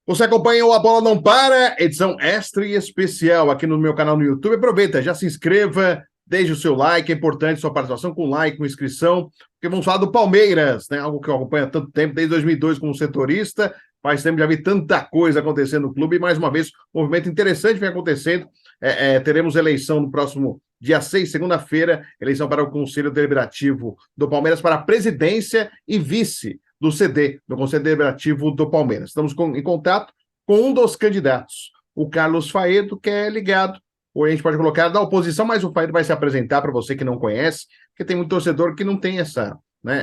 Você acompanha o A Bola Não Para, edição extra e especial aqui no meu canal no YouTube. Aproveita, já se inscreva, deixe o seu like, é importante sua participação com like, com inscrição, porque vamos falar do Palmeiras, né? Algo que eu acompanho há tanto tempo, desde 2002 como setorista, faz tempo já vi tanta coisa acontecendo no clube e mais uma vez, um movimento interessante vem acontecendo. Teremos eleição no próximo dia 6, segunda-feira, eleição para o Conselho Deliberativo do Palmeiras para a presidência e vice do CD, do Conselho Deliberativo do Palmeiras. Estamos em contato com um dos candidatos, o Carlos Faedo, que é ligado, ou a gente pode colocar da oposição, mas o Faedo vai se apresentar para você que não conhece, porque tem muito torcedor que não tem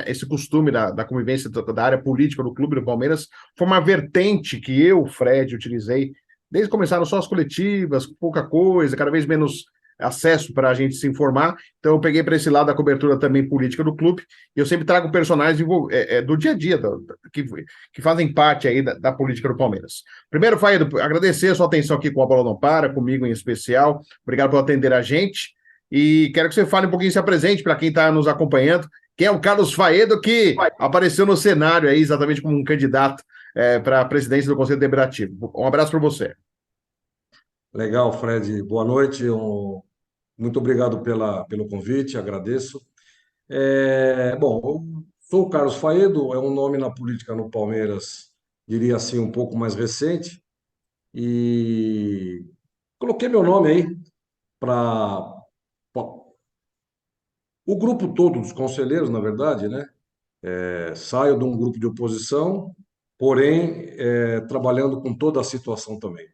esse costume da convivência da área política do clube do Palmeiras. Foi uma vertente que eu, Fred, utilizei desde que começaram só as coletivas, pouca coisa, cada vez menos acesso para a gente se informar. Então eu peguei para esse lado da cobertura também política do clube, e eu sempre trago personagens do dia a dia, que fazem parte aí da política do Palmeiras. Primeiro, Faedo, agradecer a sua atenção aqui com a Bola Não Para, comigo em especial. Obrigado por atender a gente. E quero que você fale um pouquinho, se apresente para quem está nos acompanhando, quem é o Carlos Faedo, que apareceu no cenário aí exatamente como um candidato para a presidência do Conselho Deliberativo. Um abraço para você. Legal, Fred. Boa noite. Muito obrigado pelo convite, agradeço. Bom, eu sou o Carlos Faedo, é um nome na política no Palmeiras, diria assim, um pouco mais recente, e coloquei meu nome aí para o grupo todo dos conselheiros, na verdade, né? Saio de um grupo de oposição, porém, trabalhando com toda a situação também,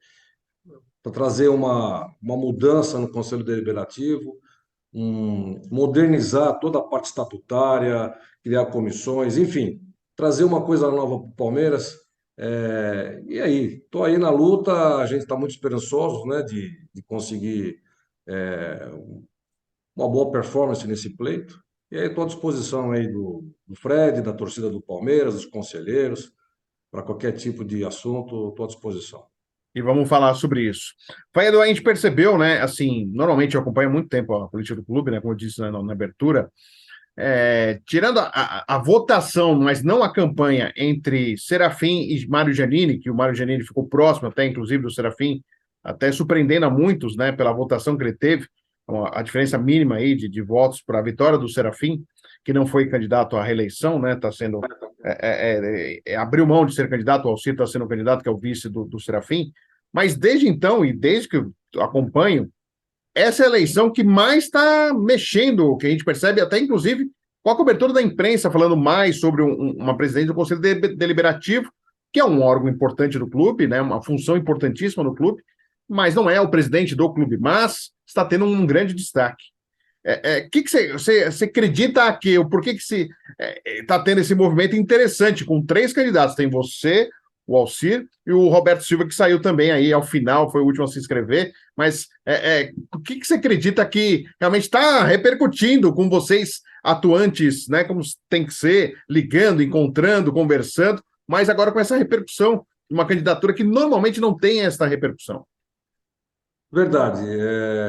para trazer uma mudança no Conselho Deliberativo, modernizar toda a parte estatutária, criar comissões, enfim, trazer uma coisa nova para o Palmeiras. E aí, estou aí na luta, a gente está muito esperançoso, né, de conseguir é, uma boa performance nesse pleito. E aí estou à disposição aí do Fred, da torcida do Palmeiras, dos conselheiros, para qualquer tipo de assunto, estou à disposição. E vamos falar sobre isso. Faedo, a gente percebeu, né? Assim, normalmente eu acompanho há muito tempo a política do clube, né? Como eu disse na abertura, tirando a votação, mas não a campanha entre Serafim e Mário Giannini, que o Mário Giannini ficou próximo até, inclusive, do Serafim, até surpreendendo a muitos, né? Pela votação que ele teve, a diferença mínima aí de votos para a vitória do Serafim, que não foi candidato à reeleição, né? Está sendo abriu mão de ser candidato, o Alcir está sendo candidato, que é o vice do Serafim, mas desde então, e desde que eu acompanho, essa é a eleição que mais está mexendo, que a gente percebe até, inclusive, com a cobertura da imprensa, falando mais sobre uma presidência do Conselho Deliberativo, que é um órgão importante do clube, né, uma função importantíssima no clube, mas não é o presidente do clube, mas está tendo um grande destaque. Que você acredita que, por que se está tendo esse movimento interessante com três candidatos? Tem você, o Alcir e o Roberto Silva, que saiu também aí ao final, foi o último a se inscrever. Mas o que você acredita que realmente está repercutindo com vocês atuantes, né? Como tem que ser, ligando, encontrando, conversando, mas agora com essa repercussão de uma candidatura que normalmente não tem essa repercussão. Verdade,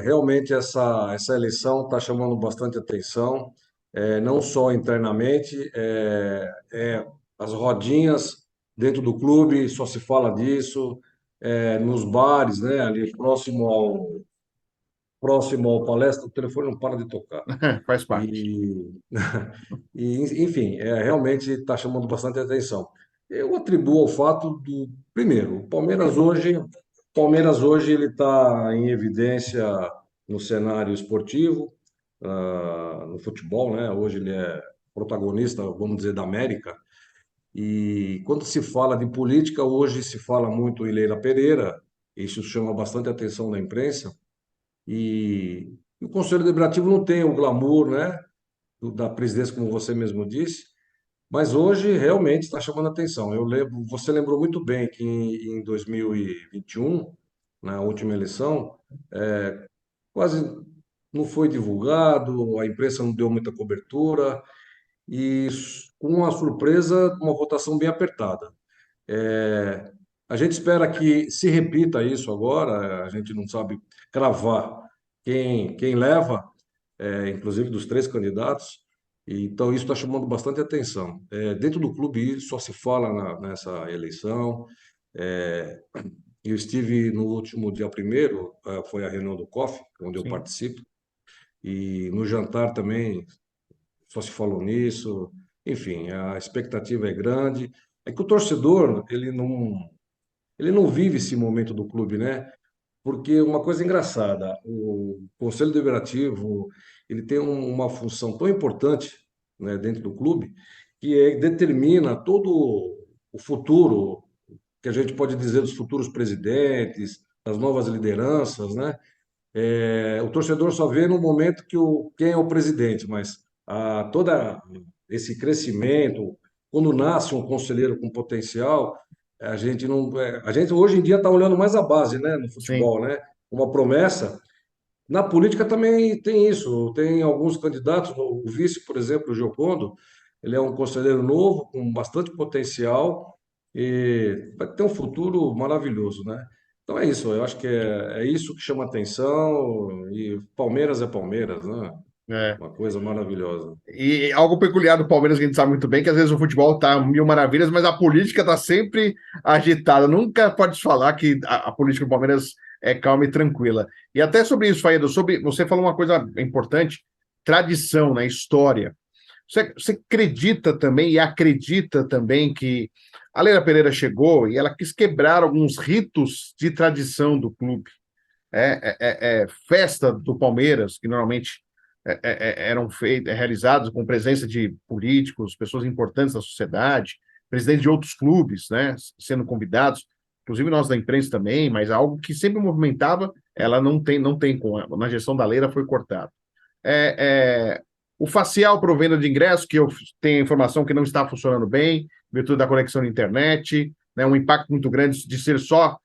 realmente essa eleição está chamando bastante atenção, não só internamente, as rodinhas dentro do clube só se fala disso, nos bares, né, ali próximo ao palestra, o telefone não para de tocar. Faz parte. E, enfim, realmente está chamando bastante atenção. Eu atribuo ao fato do, primeiro, o Palmeiras hoje ele está em evidência no cenário esportivo, no futebol, né? Hoje ele é protagonista, vamos dizer, da América. E quando se fala de política, hoje se fala muito em Leila Pereira, isso chama bastante atenção da imprensa. E o Conselho Deliberativo não tem o glamour, né, da presidência, como você mesmo disse, mas hoje realmente está chamando atenção. Eu lembro, você lembrou muito bem que em 2021, na última eleição, quase não foi divulgado, a imprensa não deu muita cobertura, e com uma surpresa, uma votação bem apertada. É, a gente espera que se repita isso agora, a gente não sabe cravar quem leva, inclusive dos três candidatos, e então isso está chamando bastante atenção. Dentro do clube só se fala nessa eleição, Eu estive no último dia primeiro, foi a reunião do COF, onde eu Sim, participo, e no jantar também só se falou nisso. Enfim, a expectativa é grande. É que o torcedor, ele não vive esse momento do clube, né? Porque uma coisa engraçada, o Conselho Deliberativo, ele tem uma função tão importante, né, dentro do clube, que determina todo o futuro, que a gente pode dizer dos futuros presidentes, das novas lideranças, né? O torcedor só vê no momento que quem é o presidente, mas toda esse crescimento, quando nasce um conselheiro com potencial, a gente não, a gente hoje em dia está olhando mais a base, né, no sim. futebol, né? Uma promessa. Na política também tem isso. Tem alguns candidatos, o vice, por exemplo, o Giocondo, ele é um conselheiro novo com bastante potencial e vai ter um futuro maravilhoso, né? Então é isso, eu acho que é isso que chama atenção e Palmeiras é Palmeiras, né? É. Uma coisa maravilhosa. E algo peculiar do Palmeiras que a gente sabe muito bem, que às vezes o futebol tá mil maravilhas, mas a política tá sempre agitada. Nunca pode falar que a política do Palmeiras é calma e tranquila. E até sobre isso, Faedo, sobre você falou uma coisa importante, tradição, né, história. Você acredita também e acredita também que a Leila Pereira chegou e ela quis quebrar alguns ritos de tradição do clube. Festa do Palmeiras, que normalmente eram realizadas com presença de políticos, pessoas importantes da sociedade, presidentes de outros clubes, né, sendo convidados, inclusive nós da imprensa também, mas algo que sempre movimentava, ela não tem com ela. Na gestão da Leila foi cortado. É, é, o facial para venda de ingressos, que eu tenho informação que não está funcionando bem, em virtude da conexão na internet, né, um impacto muito grande de ser só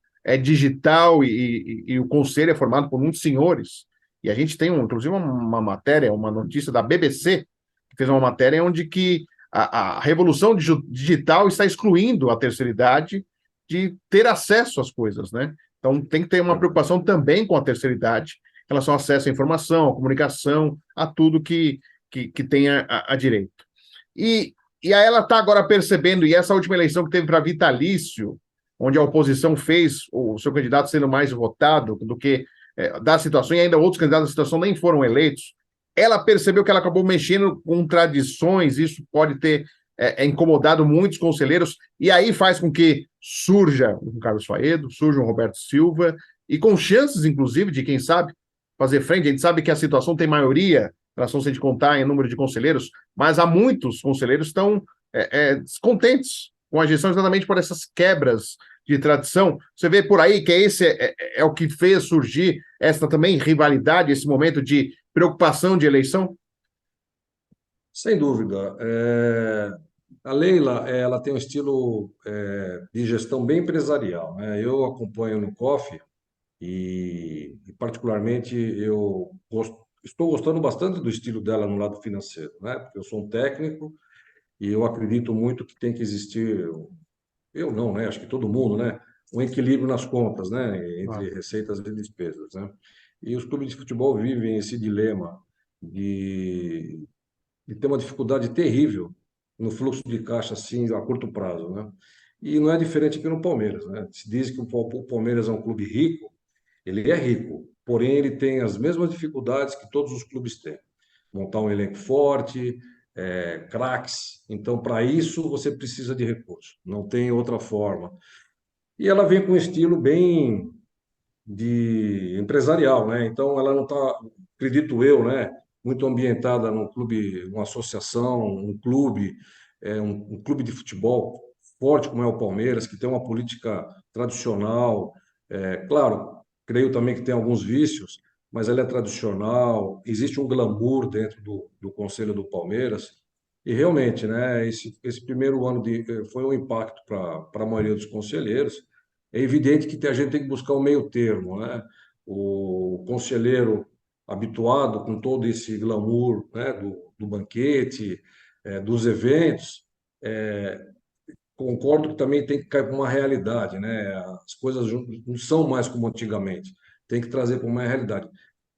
digital e o conselho é formado por muitos senhores. E a gente tem, inclusive, uma matéria, uma notícia da BBC, que fez uma matéria onde que a revolução digital está excluindo a terceira idade de ter acesso às coisas, né? Então tem que ter uma preocupação também com a terceira idade, em relação ao acesso à informação, à comunicação, a tudo que tenha a direito. E, e aí ela está agora percebendo, e essa última eleição que teve para vitalício, onde a oposição fez o seu candidato sendo mais votado do que da situação, e ainda outros candidatos da situação nem foram eleitos, ela percebeu que ela acabou mexendo com tradições, isso pode ter incomodado muitos conselheiros, e aí faz com que surja o Carlos Faedo, surja o Roberto Silva, e com chances, inclusive, de, quem sabe, fazer frente. A gente sabe que a situação tem maioria, em relação se a gente contar em número de conselheiros, mas há muitos conselheiros que estão descontentes com a gestão exatamente por essas quebras de tradição. Você vê por aí que esse é o que fez surgir essa também rivalidade, esse momento de preocupação de eleição? Sem dúvida. A Leila, ela tem um estilo de gestão bem empresarial, né? Eu acompanho no COF particularmente, estou gostando bastante do estilo dela no lado financeiro, né? Porque eu sou um técnico e eu acredito muito que tem que existir, eu não, né? Acho que todo mundo, né? Um equilíbrio nas contas, né? Ah, Entre receitas e despesas, né? E os clubes de futebol vivem esse dilema de, de ter uma dificuldade terrível no fluxo de caixa assim a curto prazo, né? E não é diferente aqui no Palmeiras, né? Se diz que o Palmeiras é um clube rico, ele é rico, porém ele tem as mesmas dificuldades que todos os clubes têm. Montar um elenco forte, craques. Então, para isso, você precisa de recursos. Não tem outra forma. E ela vem com um estilo bem de empresarial, né? Então, ela não está, acredito eu, né? Muito ambientada num clube, uma associação, um clube, um clube de futebol forte como é o Palmeiras, que tem uma política tradicional. Claro, creio também que tem alguns vícios, mas ela é tradicional. Existe um glamour dentro do Conselho do Palmeiras. E realmente, né? Esse primeiro ano foi um impacto para a maioria dos conselheiros. É evidente que a gente tem que buscar um meio termo, né? O conselheiro habituado com todo esse glamour, né, do banquete, dos eventos, concordo que também tem que cair para uma realidade, né? As coisas não são mais como antigamente, tem que trazer para uma realidade.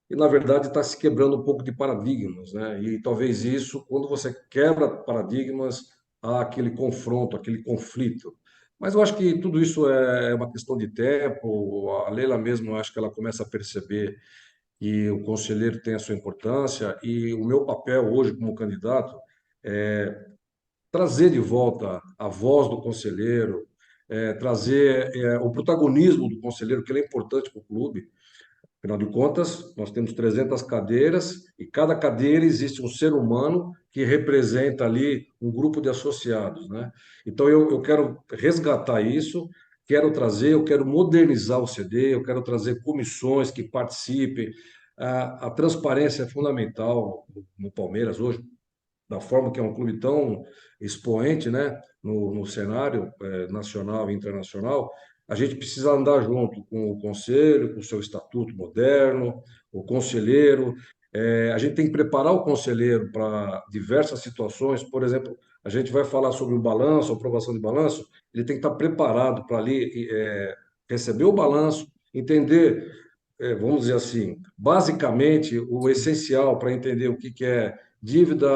E, na verdade, está se quebrando um pouco de paradigmas, né? E talvez isso, quando você quebra paradigmas, há aquele confronto, aquele conflito. Mas eu acho que tudo isso é uma questão de tempo. A Leila mesmo, eu acho que ela começa a perceber que o conselheiro tem a sua importância e o meu papel hoje como candidato é trazer de volta a voz do conselheiro, trazer o protagonismo do conselheiro, que ele é importante para o clube. Afinal de contas, nós temos 300 cadeiras e cada cadeira existe um ser humano que representa ali um grupo de associados, né? Então eu quero resgatar isso, quero trazer, eu quero modernizar o CD, eu quero trazer comissões que participem. A transparência é fundamental no Palmeiras hoje, da forma que é um clube tão expoente, né, no cenário nacional e internacional, a gente precisa andar junto com o conselho, com o seu estatuto moderno, o conselheiro. A gente tem que preparar o conselheiro para diversas situações. Por exemplo, a gente vai falar sobre o balanço, aprovação de balanço, ele tem que estar preparado para ali receber o balanço, entender, vamos dizer assim, basicamente o essencial para entender o que que é dívida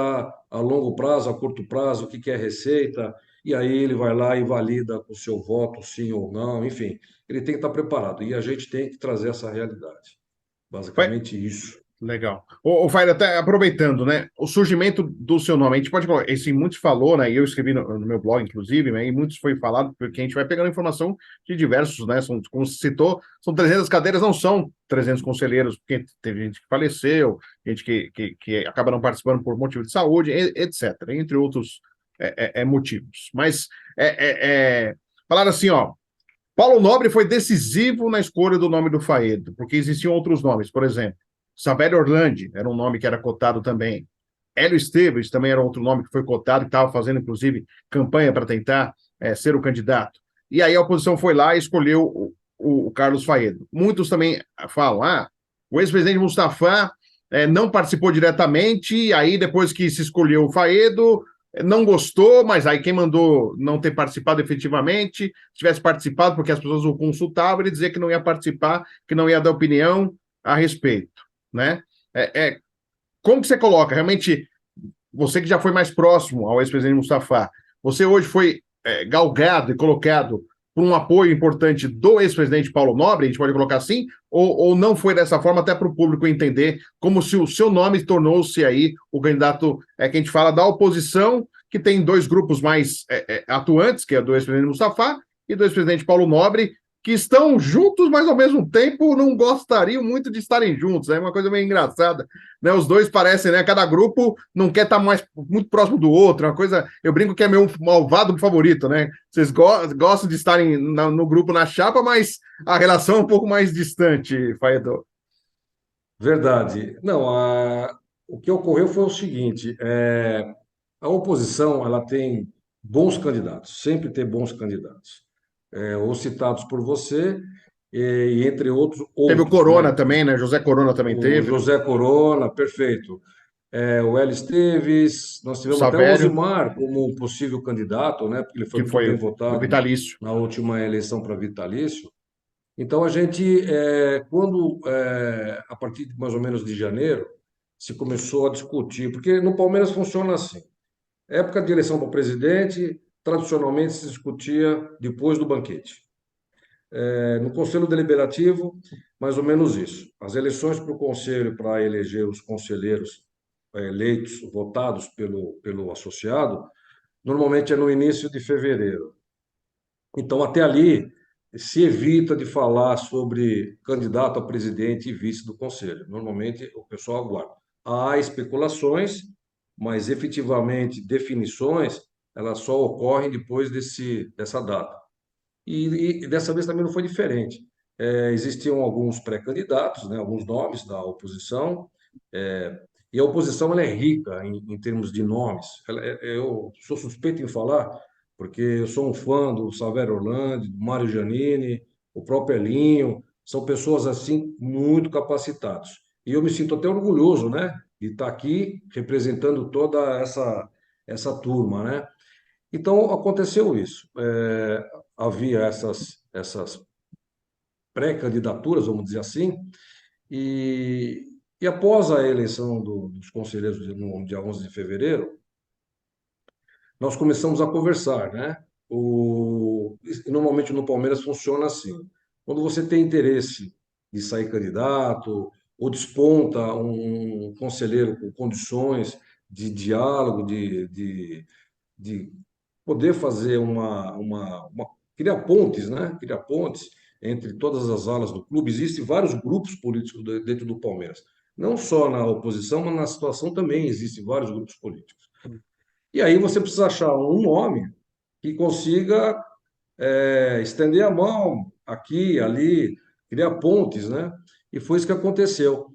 a longo prazo, a curto prazo, o que que é receita, e aí ele vai lá e valida com o seu voto, sim ou não, enfim, ele tem que estar preparado, e a gente tem que trazer essa realidade. Basicamente isso. Legal. Ô, Faira, até aproveitando, né? O surgimento do seu nome, a gente pode colocar, esse muitos falou, né? E eu escrevi no meu blog, inclusive, né? E muitos foi falado, porque a gente vai pegando informação de diversos, né? São, como você citou, são 300 cadeiras, não são 300 conselheiros, porque teve gente que faleceu, gente que acaba não participando por motivo de saúde, etc., entre outros motivos. Mas falaram assim, ó. Paulo Nobre foi decisivo na escolha do nome do Faedo, porque existiam outros nomes, por exemplo, Savério Orlandi era um nome que era cotado também. Hélio Esteves também era outro nome que foi cotado, que estava fazendo, inclusive, campanha para tentar ser o candidato. E aí a oposição foi lá e escolheu o Carlos Faedo. Muitos também falam, o ex-presidente Mustafa não participou diretamente, e aí depois que se escolheu o Faedo, não gostou, mas aí quem mandou não ter participado efetivamente, se tivesse participado porque as pessoas o consultavam, ele dizia que não ia participar, que não ia dar opinião a respeito, né? Como que você coloca? Realmente, você que já foi mais próximo ao ex-presidente Mustafa, você hoje foi galgado e colocado por um apoio importante do ex-presidente Paulo Nobre, a gente pode colocar assim, ou não foi dessa forma, até para o público entender, como se o seu nome tornou-se aí o candidato que a gente fala da oposição, que tem dois grupos mais atuantes, que é do ex-presidente Mustafa e do ex-presidente Paulo Nobre, que estão juntos, mas ao mesmo tempo não gostariam muito de estarem juntos. É uma coisa meio engraçada, né? Os dois parecem, né? Cada grupo não quer estar mais muito próximo do outro. É uma coisa, eu brinco que é meu malvado favorito, né? Vocês gostam de estarem no grupo na chapa, mas a relação é um pouco mais distante, Faedo. Verdade. Não, o que ocorreu foi o seguinte: a oposição ela tem bons candidatos, sempre tem bons candidatos, os citados por você e entre Teve o outros, Corona né? também, né? José Corona também O teve, né? José Corona, perfeito. O Hélio Esteves, nós O tivemos até o Savério, Osimar como um possível candidato, né? Porque ele foi que muito bem foi o votado vitalício. na última eleição para vitalício. Então, a gente, quando, a partir de mais ou menos de janeiro, se começou a discutir, porque no Palmeiras funciona assim: época de eleição para presidente, tradicionalmente se discutia depois do banquete. No Conselho Deliberativo, mais ou menos isso. As eleições para o Conselho, para eleger os conselheiros eleitos, votados pelo associado, normalmente é no início de fevereiro. Então, até ali, se evita de falar sobre candidato a presidente e vice do Conselho. Normalmente, o pessoal aguarda. Há especulações, mas efetivamente definições, elas só ocorrem depois dessa data. E dessa vez também não foi diferente. Existiam alguns pré-candidatos, né, alguns nomes da oposição, e a oposição ela é rica em termos de nomes. Eu sou suspeito em falar, porque eu sou um fã do Savério Orlandi, do Mário Giannini, o próprio Elinho, são pessoas assim muito capacitados. E eu me sinto até orgulhoso, né, de estar aqui representando toda essa turma, né? Então aconteceu isso. Havia essas pré-candidaturas, vamos dizer assim, e, e após a eleição dos conselheiros no dia 11 de fevereiro, nós começamos a conversar, né? e normalmente no Palmeiras funciona assim. Quando você tem interesse de sair candidato, ou desponta um conselheiro com condições de diálogo, de poder fazer criar pontes, né? Criar pontes entre todas as alas do clube. Existem vários grupos políticos dentro do Palmeiras. Não só na oposição, mas na situação também existem vários grupos políticos. E aí você precisa achar um nome que consiga estender a mão aqui, ali, criar pontes, né? E foi isso que aconteceu.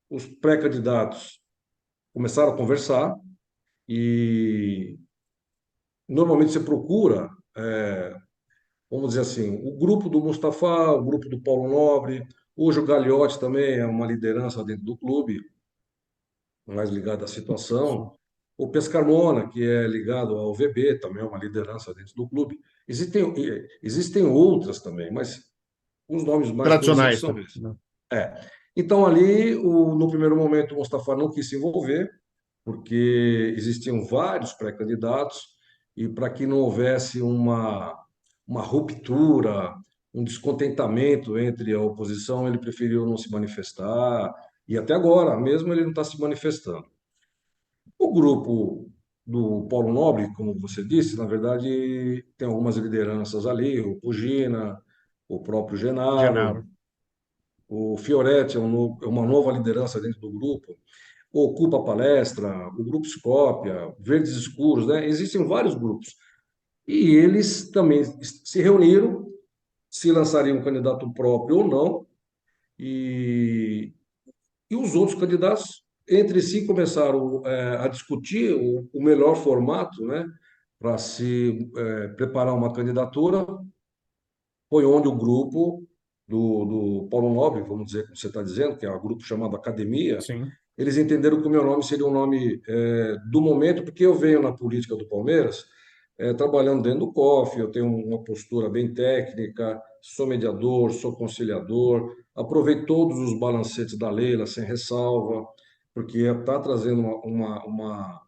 Os pré-candidatos começaram a conversar e normalmente você procura, vamos dizer assim, o grupo do Mustafa, o grupo do Paulo Nobre, hoje o Gagliotti também é uma liderança dentro do clube, mais ligado à situação. Sim. O Pescarmona, que é ligado ao VB, também é uma liderança dentro do clube. Existem outras também, mas os nomes mais conhecidos Tradicionais, são tá? esses. É. Então, ali, no primeiro momento, o Mustafa não quis se envolver, porque existiam vários pré-candidatos, e para que não houvesse uma ruptura, um descontentamento entre a oposição, ele preferiu não se manifestar, e até agora, mesmo ele não está se manifestando. O grupo do Paulo Nobre, como você disse, na verdade, tem algumas lideranças ali, o Pugina, o próprio Genaro, Genaro. o Fioretti é uma nova liderança dentro do grupo, Ocupa Palestra, o Grupo Scópia, Verdes Escuros, né? Existem vários grupos. E eles também se reuniram, se lançariam um candidato próprio ou não, e, e os outros candidatos entre si começaram a discutir o melhor formato, né, para se preparar uma candidatura. Foi onde o grupo do Paulo Nobre, vamos dizer, como você está dizendo, que é um grupo chamado Academia, Sim. eles entenderam que o meu nome seria um nome do momento, porque eu venho na política do Palmeiras, trabalhando dentro do COF, eu tenho uma postura bem técnica, sou mediador, sou conciliador, aproveito todos os balancetes da Leila, sem ressalva, porque está trazendo uma,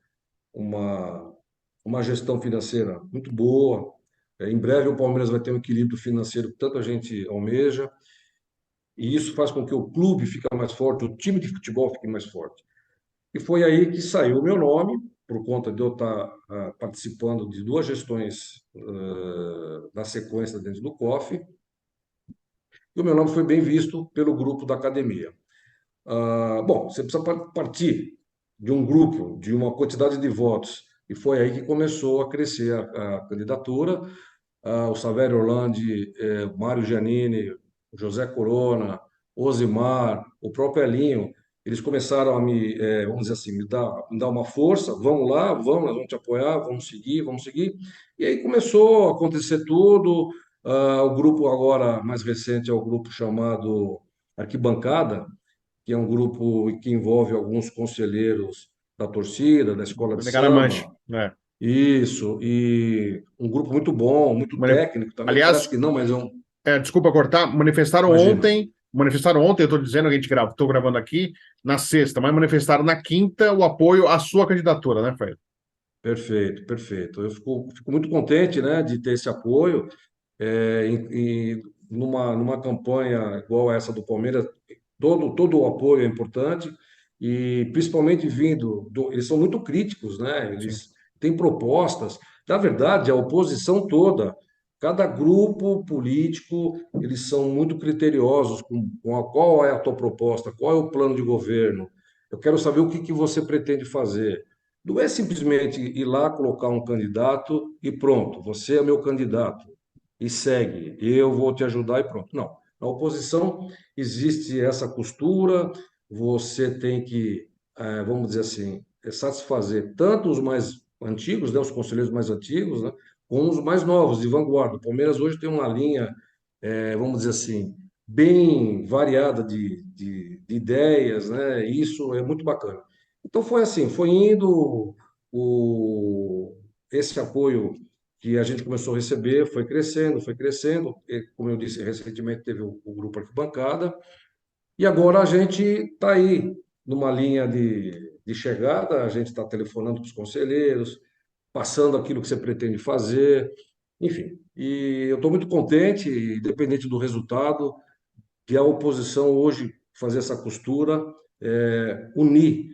uma gestão financeira muito boa. Em breve o Palmeiras vai ter um equilíbrio financeiro que tanto a gente almeja, e isso faz com que o clube fique mais forte, o time de futebol fique mais forte. E foi aí que saiu o meu nome, por conta de eu estar participando de duas gestões na sequência dentro do COF, e o meu nome foi bem visto pelo grupo da academia. Bom, você precisa partir de um grupo, de uma quantidade de votos, e foi aí que começou a crescer a candidatura. O Savério Orlandi, Mário Giannini, o José Corona, Osimar, o próprio Elinho, eles começaram a vamos dizer assim, me dar uma força, vamos lá, vamos, nós vamos te apoiar, vamos seguir, vamos seguir. E aí começou a acontecer tudo. O grupo agora mais recente é o grupo chamado Arquibancada, que é um grupo que envolve alguns conselheiros da torcida, da escola de Negaramante, samba. né? Isso, e um grupo muito bom, muito Mani- técnico também. Parece Aliás, que não, mas é um. desculpa cortar, Imagina. manifestaram ontem, eu estou dizendo que a gente grava, estou gravando aqui na sexta, mas manifestaram na quinta o apoio à sua candidatura, né, Fred? Perfeito, perfeito. Eu fico muito contente, né, de ter esse apoio. Numa campanha igual essa do Palmeiras, todo o apoio é importante, e principalmente eles são muito críticos, né? Sim. Eles têm propostas. Na verdade, a oposição toda, cada grupo político, eles são muito criteriosos qual é a tua proposta, qual é o plano de governo. Eu quero saber o que que você pretende fazer. Não é simplesmente ir lá colocar um candidato e pronto, você é meu candidato e segue, eu vou te ajudar e pronto. Não. Na oposição existe essa costura, você tem que, vamos dizer assim, satisfazer tanto os mais antigos, né, os conselheiros mais antigos, né, como os mais novos, de vanguarda. O Palmeiras hoje tem uma linha, vamos dizer assim, bem variada de ideias, né, e isso é muito bacana. Então foi assim, foi indo esse apoio que a gente começou a receber, foi crescendo, foi crescendo. E, como eu disse, recentemente teve o grupo Arquibancada, e agora a gente está aí numa linha de chegada, a gente está telefonando para os conselheiros, passando aquilo que você pretende fazer, enfim. E eu estou muito contente, independente do resultado, que a oposição hoje fazer essa costura, unir.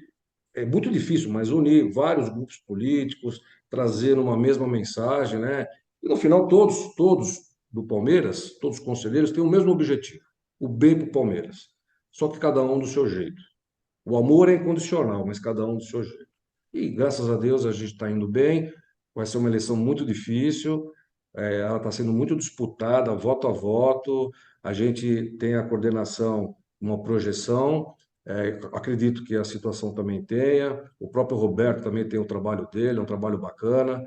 É muito difícil, mas unir vários grupos políticos, trazer uma mesma mensagem, né? E no final, todos do Palmeiras, todos os conselheiros têm o mesmo objetivo: o bem para o Palmeiras. Só que cada um do seu jeito. O amor é incondicional, mas cada um do seu jeito. E graças a Deus a gente está indo bem. Vai ser uma eleição muito difícil, ela está sendo muito disputada, voto a voto. A gente tem a coordenação, uma projeção. Acredito que a situação também tenha. O próprio Roberto também tem o trabalho dele, é um trabalho bacana.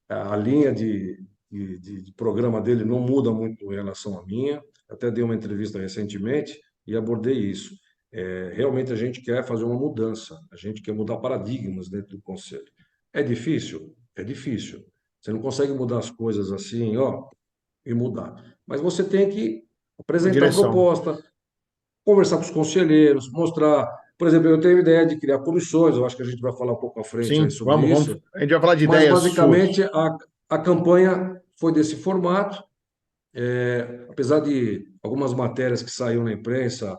A linha de programa dele não muda muito em relação à minha. Até dei uma entrevista recentemente e abordei isso. Realmente a gente quer fazer uma mudança, a gente quer mudar paradigmas dentro do conselho. É difícil? É difícil. Você não consegue mudar as coisas assim, ó, e mudar. Mas você tem que Uma apresentar a direção. proposta, conversar com os conselheiros, mostrar. Por exemplo, eu tenho a ideia de criar comissões, eu acho que a gente vai falar um pouco à frente aí Sim, sobre vamos. isso, A gente vai falar de mas ideias suas. basicamente a campanha foi desse formato. Apesar de algumas matérias que saíram na imprensa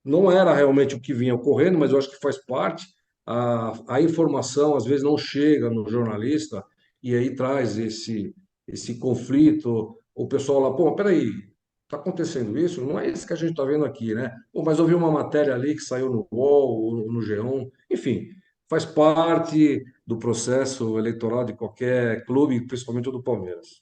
não era realmente o que vinha ocorrendo, mas eu acho que faz parte. A informação às vezes não chega no jornalista e aí traz esse conflito. O pessoal lá, pô, peraí, está acontecendo isso? Não é isso que a gente está vendo aqui, né? Pô, mas eu vi uma matéria ali que saiu no UOL, ou no G1, enfim, faz parte do processo eleitoral de qualquer clube, principalmente o do Palmeiras.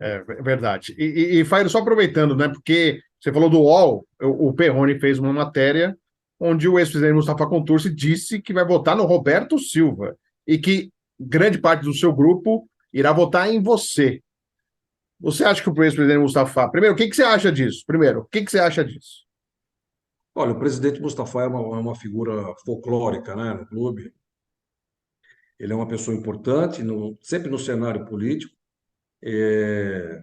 É verdade. E Fairo, só aproveitando, né? Porque você falou do UOL, o Perrone fez uma matéria onde o ex-presidente Mustafa Contursi disse que vai votar no Roberto Silva e que grande parte do seu grupo irá votar em você. Você acha que o ex-presidente Mustafa. Primeiro, o que que você acha disso? Primeiro, o que que você acha disso? Olha, o presidente Mustafa é uma figura folclórica, né, no clube. Ele é uma pessoa importante, sempre no cenário político, e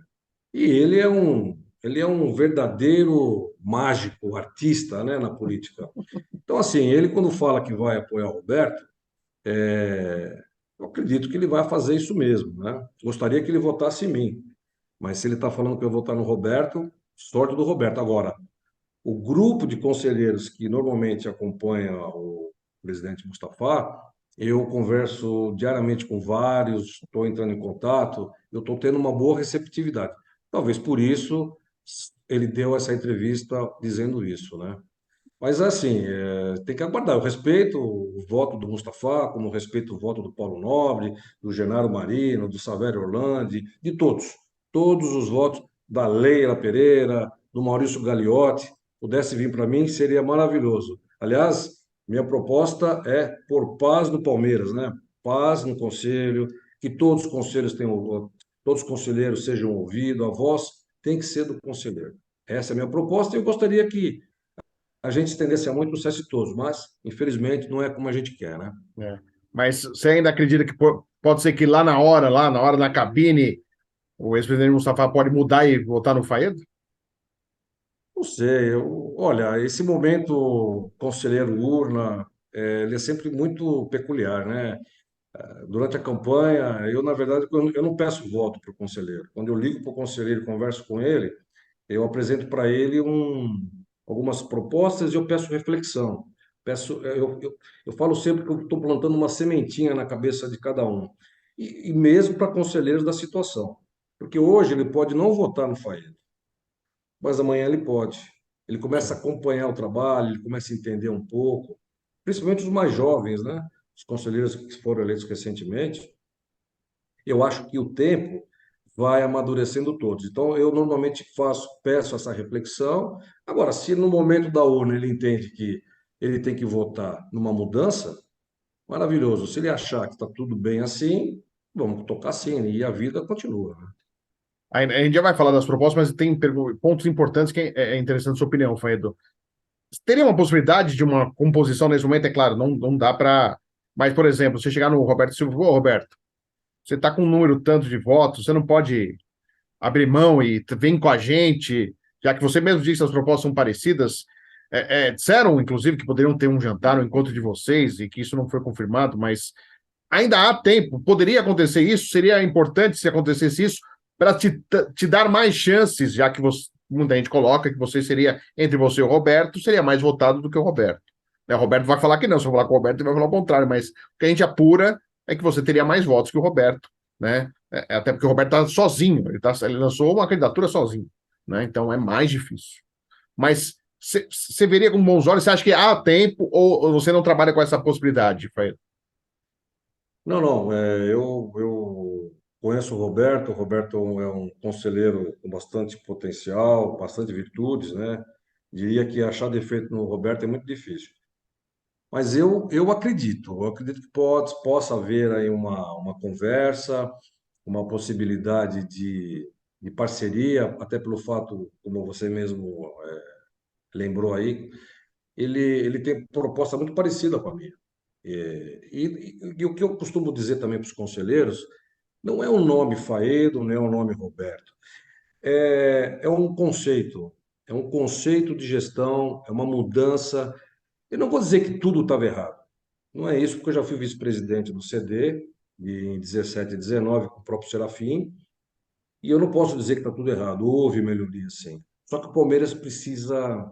ele é um verdadeiro mágico, artista, né, na política. Então, assim, ele quando fala que vai apoiar o Roberto, eu acredito que ele vai fazer isso mesmo, né? Gostaria que ele votasse em mim, mas se ele está falando que eu vou votar no Roberto, sorte do Roberto. Agora, o grupo de conselheiros que normalmente acompanha o presidente Mustafa, eu converso diariamente com vários, estou entrando em contato, eu estou tendo uma boa receptividade. Talvez por isso ele deu essa entrevista dizendo isso, né? Mas assim, tem que aguardar. Eu respeito o voto do Mustafa, como eu respeito o voto do Paulo Nobre, do Genaro Marino, do Savério Orlandi, de todos. Todos os votos da Leila Pereira, do Maurício Gagliotti, pudesse vir para mim, seria maravilhoso. Aliás, minha proposta é por paz no Palmeiras, né? Paz no conselho, que todos os conselhos tenham, todos os conselheiros sejam ouvidos, a voz tem que ser do conselheiro. Essa é a minha proposta e eu gostaria que a gente estendesse a muito no Cesse todos, mas infelizmente não é como a gente quer, né? É. Mas você ainda acredita que pode ser que lá na hora na cabine, o ex-presidente Mustafa pode mudar e votar no Faedo? Não sei, olha, esse momento conselheiro urna, ele é sempre muito peculiar, né? Durante a campanha, eu, na verdade, eu não peço voto para o conselheiro. Quando eu ligo para o conselheiro e converso com ele, eu apresento para ele algumas propostas e eu peço reflexão. Eu falo sempre que eu estou plantando uma sementinha na cabeça de cada um. E mesmo para conselheiros da situação. Porque hoje ele pode não votar no Faísca, mas amanhã ele pode. Ele começa a Sim. acompanhar o trabalho, ele começa a entender um pouco, principalmente os mais jovens, né? Os conselheiros que foram eleitos recentemente. Eu acho que o tempo vai amadurecendo todos. Então, eu normalmente peço essa reflexão. Agora, se no momento da urna ele entende que ele tem que votar numa mudança, maravilhoso. Se ele achar que está tudo bem assim, vamos tocar assim, e a vida continua, né? A gente já vai falar das propostas, mas tem pontos importantes que é interessante a sua opinião, Faedo. Teria uma possibilidade de uma composição nesse momento? É claro, não dá para. Mas, por exemplo, você chegar no Roberto Silva, ô Roberto, você está com um número tanto de votos, você não pode abrir mão e vem com a gente, já que você mesmo disse que as propostas são parecidas. Disseram, inclusive, que poderiam ter um jantar, um encontro de vocês, e que isso não foi confirmado, mas ainda há tempo, poderia acontecer isso, seria importante se acontecesse isso, para te dar mais chances, já que você, muita gente coloca que você seria, entre você e o Roberto, seria mais votado do que o Roberto. Né, o Roberto vai falar que não, se eu falar com o Roberto, ele vai falar o contrário, mas o que a gente apura é que você teria mais votos que o Roberto, né? Até porque o Roberto está sozinho, ele lançou uma candidatura sozinho, né? Então é mais difícil. Mas você veria com bons olhos, você acha que há tempo ou você não trabalha com essa possibilidade, Fael? Não, não, eu conheço o Roberto é um conselheiro com bastante potencial, bastante virtudes, né? Diria que achar defeito no Roberto é muito difícil. Mas eu acredito que possa haver aí uma conversa, uma possibilidade de parceria, até pelo fato, como você mesmo lembrou aí, ele tem proposta muito parecida com a minha. E o que eu costumo dizer também para os conselheiros, não é um nome Faedo, não é um nome Roberto, é um conceito de gestão, é uma mudança. Eu não vou dizer que tudo estava errado, não é isso, porque eu já fui vice-presidente do CD, em 17 e 19, com o próprio Serafim, e eu não posso dizer que está tudo errado. Houve melhoria, sim. Só que o Palmeiras precisa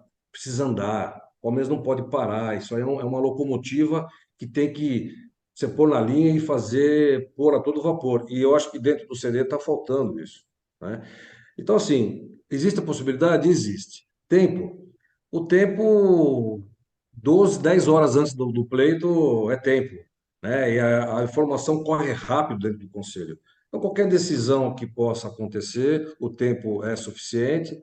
andar. O Palmeiras não pode parar. Isso aí é uma locomotiva que tem que você pôr na linha e fazer pôr a todo vapor. E eu acho que dentro do CD está faltando isso, né? Então, assim, existe a possibilidade? Existe. Tempo? O tempo, 12, 10 horas antes do pleito é tempo, né? E a informação corre rápido dentro do conselho. Então, qualquer decisão que possa acontecer, o tempo é suficiente.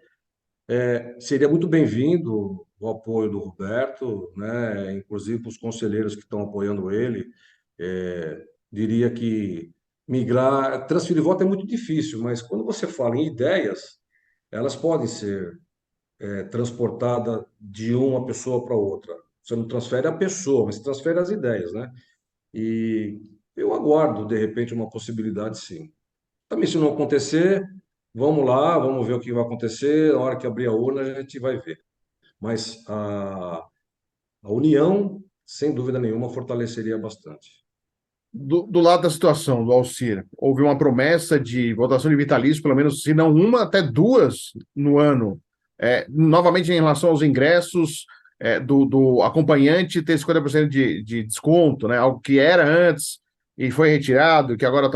Seria muito bem-vindo o apoio do Roberto, né? Inclusive para os conselheiros que estão apoiando ele. Diria que transferir voto é muito difícil, mas quando você fala em ideias, elas podem ser transportadas de uma pessoa para outra. Você não transfere a pessoa, mas transfere as ideias, né? E eu aguardo, de repente, uma possibilidade, sim. Também, se não acontecer, vamos lá, vamos ver o que vai acontecer. Na hora que abrir a urna, a gente vai ver. Mas a união, sem dúvida nenhuma, fortaleceria bastante. Do lado da situação, do Alcir, houve uma promessa de votação de vitalício, pelo menos, se não uma, até duas no ano. Novamente, em relação aos ingressos, do acompanhante ter 50% de desconto, né? Algo que era antes e foi retirado, que agora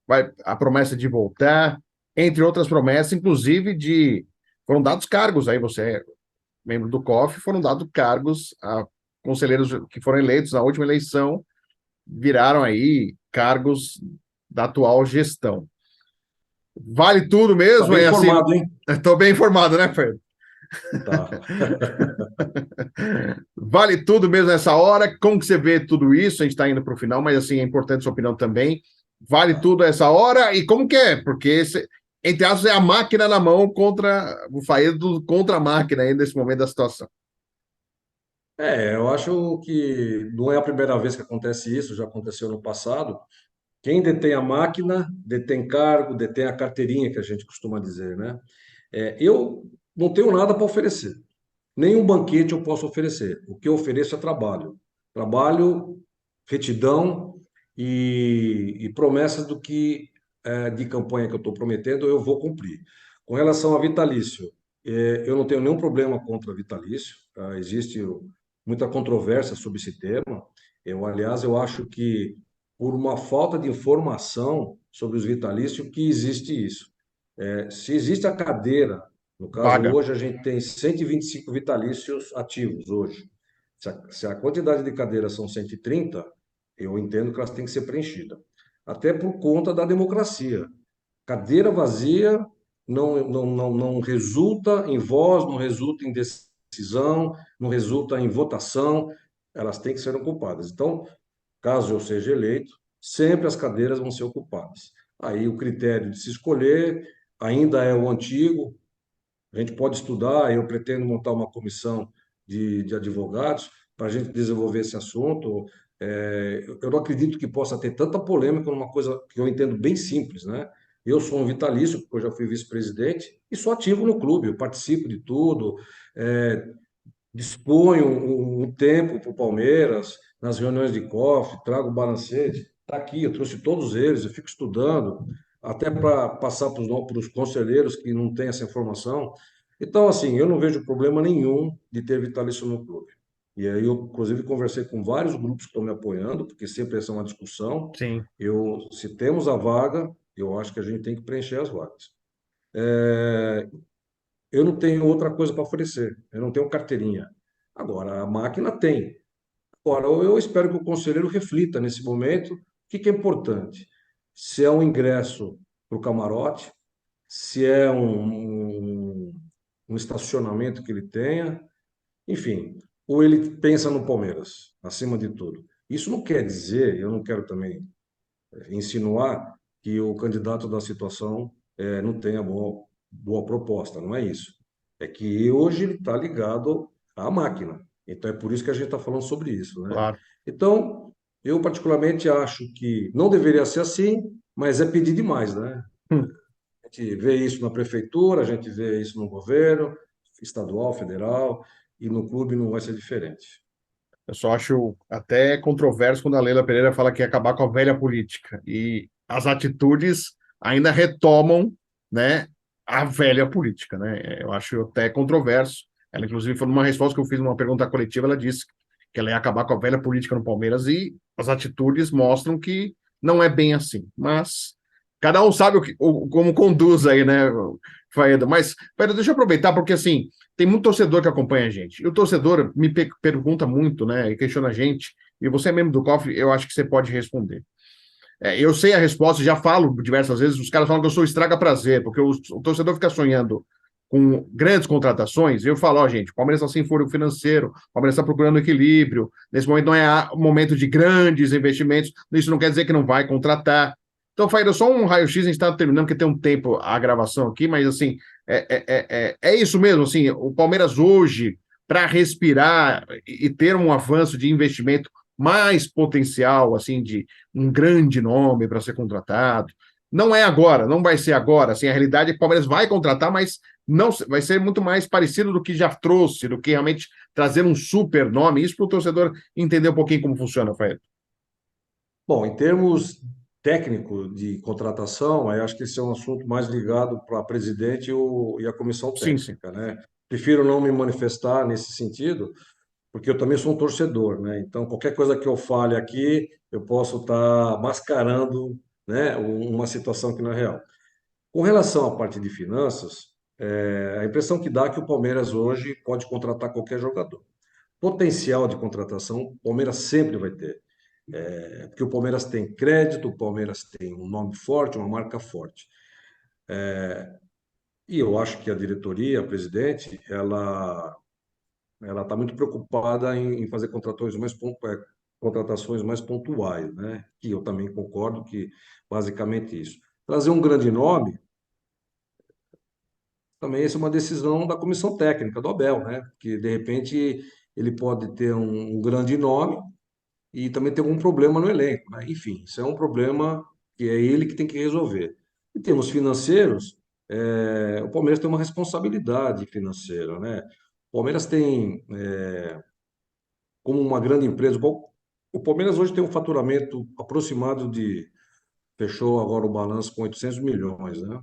vai a promessa de voltar, entre outras promessas, inclusive de. Foram dados cargos, aí você é membro do COF, foram dados cargos a conselheiros que foram eleitos na última eleição viraram aí cargos da atual gestão. Vale tudo Tá mesmo, bem é assim. informado, hein? Estou bem informado, né, Fer? Tá. Vale tudo mesmo nessa hora. Como que você vê tudo isso? A gente está indo para o final, mas assim, é importante sua opinião também. Vale tudo essa hora e como que é? Porque, entre aspas, é a máquina na mão contra o Faedo contra a máquina aí nesse momento da situação. Eu acho que não é a primeira vez que acontece isso, já aconteceu no passado. Quem detém a máquina, detém cargo, detém a carteirinha, que a gente costuma dizer, né? Eu não tenho nada para oferecer. Nenhum banquete eu posso oferecer. O que eu ofereço é trabalho. Trabalho, retidão e promessas do que de campanha que eu estou prometendo eu vou cumprir. Com relação a vitalício, eu não tenho nenhum problema contra vitalício. Tá? Existe muita controvérsia sobre esse tema. Aliás, eu acho que por uma falta de informação sobre os vitalícios que existe isso. Se existe a cadeira, no caso, Vaga. hoje a gente tem 125 vitalícios ativos hoje. Se a quantidade de cadeiras são 130, eu entendo que elas têm que ser preenchidas. Até por conta da democracia. Cadeira vazia não resulta em voz, não resulta em decisão, não resulta em votação, elas têm que ser ocupadas. Então, caso eu seja eleito, sempre as cadeiras vão ser ocupadas. Aí o critério de se escolher ainda é o antigo, a gente pode estudar, eu pretendo montar uma comissão de advogados para a gente desenvolver esse assunto. Eu não acredito que possa ter tanta polêmica numa coisa que eu entendo bem simples, né? Eu sou um vitalício, porque eu já fui vice-presidente, e sou ativo no clube, eu participo de tudo, é, disponho um tempo para o Palmeiras, nas reuniões de COF, trago balancete. Está aqui, eu trouxe todos eles, eu fico estudando, até para passar para os conselheiros que não têm essa informação. Então, assim, eu não vejo problema nenhum de ter vitalício no clube. E aí eu, inclusive, conversei com vários grupos que estão me apoiando, porque sempre essa é uma discussão. Sim, Se temos a vaga, eu acho que a gente tem que preencher as vagas. Eu não tenho outra coisa para oferecer, eu não tenho carteirinha. Agora, a máquina tem. Ora, eu espero que o conselheiro reflita nesse momento o que é importante. Se é um ingresso para o camarote, se é um estacionamento que ele tenha, enfim, ou ele pensa no Palmeiras, acima de tudo. Isso não quer dizer, eu não quero também insinuar que o candidato da situação não tenha boa proposta, não é isso. É que hoje ele está ligado à máquina. Então é por isso que a gente está falando sobre isso, né? claro. Então, eu particularmente acho que não deveria ser assim, mas é pedir demais, né? Hum. A gente vê isso na prefeitura, a gente vê isso no governo, estadual, federal, e no clube não vai ser diferente. Eu só acho até controverso quando a Leila Pereira fala que ia acabar com a velha política. E as atitudes ainda retomam, né, a velha política, né? Eu acho até controverso. Ela, inclusive, foi numa resposta que eu fiz numa pergunta coletiva, ela disse que ela ia acabar com a velha política no Palmeiras e as atitudes mostram que não é bem assim. Mas cada um sabe como conduz aí, né, Faeda? Mas, Faeda, deixa eu aproveitar, porque assim, tem muito torcedor que acompanha a gente. E o torcedor me pergunta muito, né? E questiona a gente. E você é membro do COF, eu acho que você pode responder. Eu sei a resposta, já falo diversas vezes. Os caras falam que eu sou estraga-prazer, porque o torcedor fica sonhando com grandes contratações. E eu falo, ó, gente, o Palmeiras está sem fôlego financeiro, o Palmeiras está procurando equilíbrio. Nesse momento não é o momento de grandes investimentos. Isso não quer dizer que não vai contratar. Então, Faíra, só um raio-x, a gente está terminando, porque tem um tempo a gravação aqui, mas assim, é isso mesmo, assim, o Palmeiras hoje, para respirar e ter um avanço de investimento mais potencial, assim, de um grande nome para ser contratado, não é agora, não vai ser agora, assim, a realidade é que o Palmeiras vai contratar, mas não vai ser muito mais parecido do que já trouxe, do que realmente trazer um super nome, isso para o torcedor entender um pouquinho como funciona, Faíra. Bom, em termos técnicos de contratação, eu acho que esse é um assunto mais ligado para presidente e a comissão Sim, sim. técnica, né? Prefiro não me manifestar nesse sentido, porque eu também sou um torcedor, né? Então, qualquer coisa que eu fale aqui, eu posso estar mascarando, né, uma situação que não é real. Com relação à parte de finanças, a impressão que dá é que o Palmeiras hoje pode contratar qualquer jogador. Potencial de contratação, o Palmeiras sempre vai ter. Porque o Palmeiras tem crédito, o Palmeiras tem um nome forte, uma marca forte. E eu acho que a diretoria, a presidente, ela está muito preocupada em fazer contratações mais pontuais, né? Que eu também concordo que basicamente isso. Trazer um grande nome, também essa é uma decisão da comissão técnica, do Abel, né? Que de repente ele pode ter um grande nome e também ter algum problema no elenco, né? Enfim, isso é um problema que é ele que tem que resolver. Em termos financeiros, o Palmeiras tem uma responsabilidade financeira, né? O Palmeiras tem, como uma grande empresa, o Palmeiras hoje tem um faturamento aproximado fechou agora o balanço com 800 milhões, né?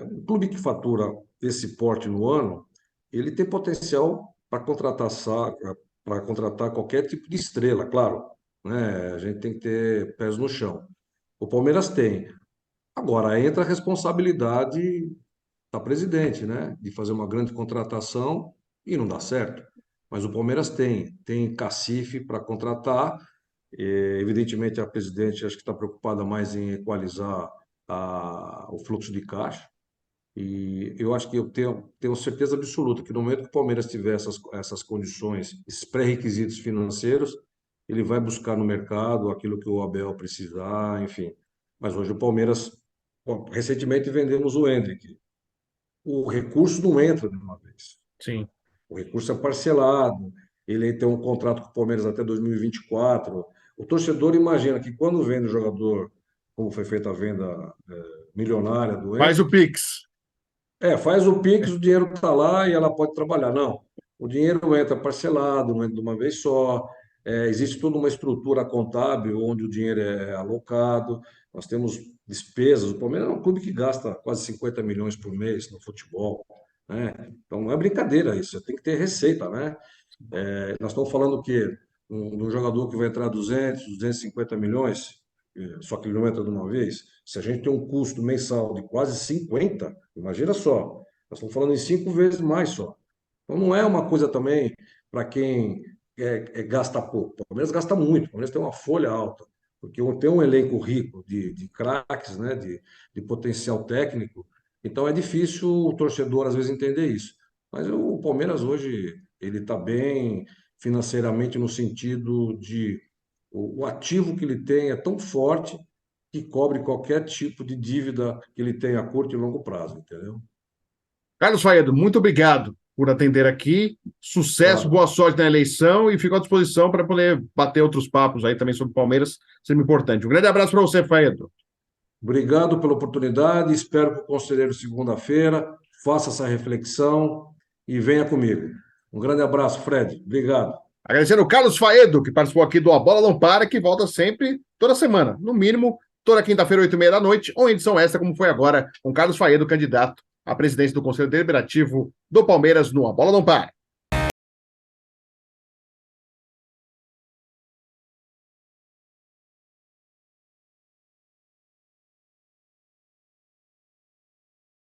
Um clube que fatura esse porte no ano, ele tem potencial para contratar qualquer tipo de estrela, claro, né? A gente tem que ter pés no chão. O Palmeiras tem. Agora entra a responsabilidade da presidente, né? De fazer uma grande contratação e não dá certo. Mas o Palmeiras tem cacife para contratar. Evidentemente, a presidente acho que está preocupada mais em equalizar o fluxo de caixa. E eu acho que eu tenho certeza absoluta que no momento que o Palmeiras tiver essas condições, esses pré-requisitos financeiros, ele vai buscar no mercado aquilo que o Abel precisar, enfim. Mas hoje o Palmeiras, bom, recentemente vendemos o Endrick. O recurso não entra de uma vez. Sim. O recurso é parcelado. Ele tem um contrato com o Palmeiras até 2024. O torcedor imagina que quando vende o jogador, como foi feita a venda milionária do Faz o Endrick, Pix. faz o Pix, o dinheiro está lá e ela pode trabalhar. Não, o dinheiro entra parcelado, não entra de uma vez só. existe toda uma estrutura contábil onde o dinheiro é alocado, nós temos despesas. O Palmeiras é um clube que gasta quase 50 milhões por mês no futebol, né? Então não é brincadeira isso, tem que ter receita, né? Nós estamos falando o quê? Um jogador que vai entrar 250 milhões, só que ele não entra de uma vez. Se a gente tem um custo mensal de quase 50, imagina só, nós estamos falando em 5 vezes mais só. Então não é uma coisa também para quem gasta pouco. O Palmeiras gasta muito, o Palmeiras tem uma folha alta, porque tem um elenco rico de craques, né, de potencial técnico, então é difícil o torcedor às vezes entender isso. Mas o Palmeiras hoje ele está bem financeiramente no sentido de o ativo que ele tem é tão forte que cobre qualquer tipo de dívida que ele tenha a curto e longo prazo, entendeu? Carlos Faedo, muito obrigado por atender aqui. Sucesso, Tá. boa sorte na eleição e fico à disposição para poder bater outros papos aí também sobre o Palmeiras, sempre importante. Um grande abraço para você, Faedo. Obrigado pela oportunidade. Espero que o conselheiro, segunda-feira, faça essa reflexão e venha comigo. Um grande abraço, Fred. Obrigado. Agradecendo o Carlos Faedo, que participou aqui do A Bola Não Para, que volta sempre, toda semana, no mínimo, toda quinta-feira, 8h30 da noite, ou em edição extra, como foi agora, com Carlos Faedo, candidato à presidência do Conselho Deliberativo do Palmeiras no A Bola Não Para.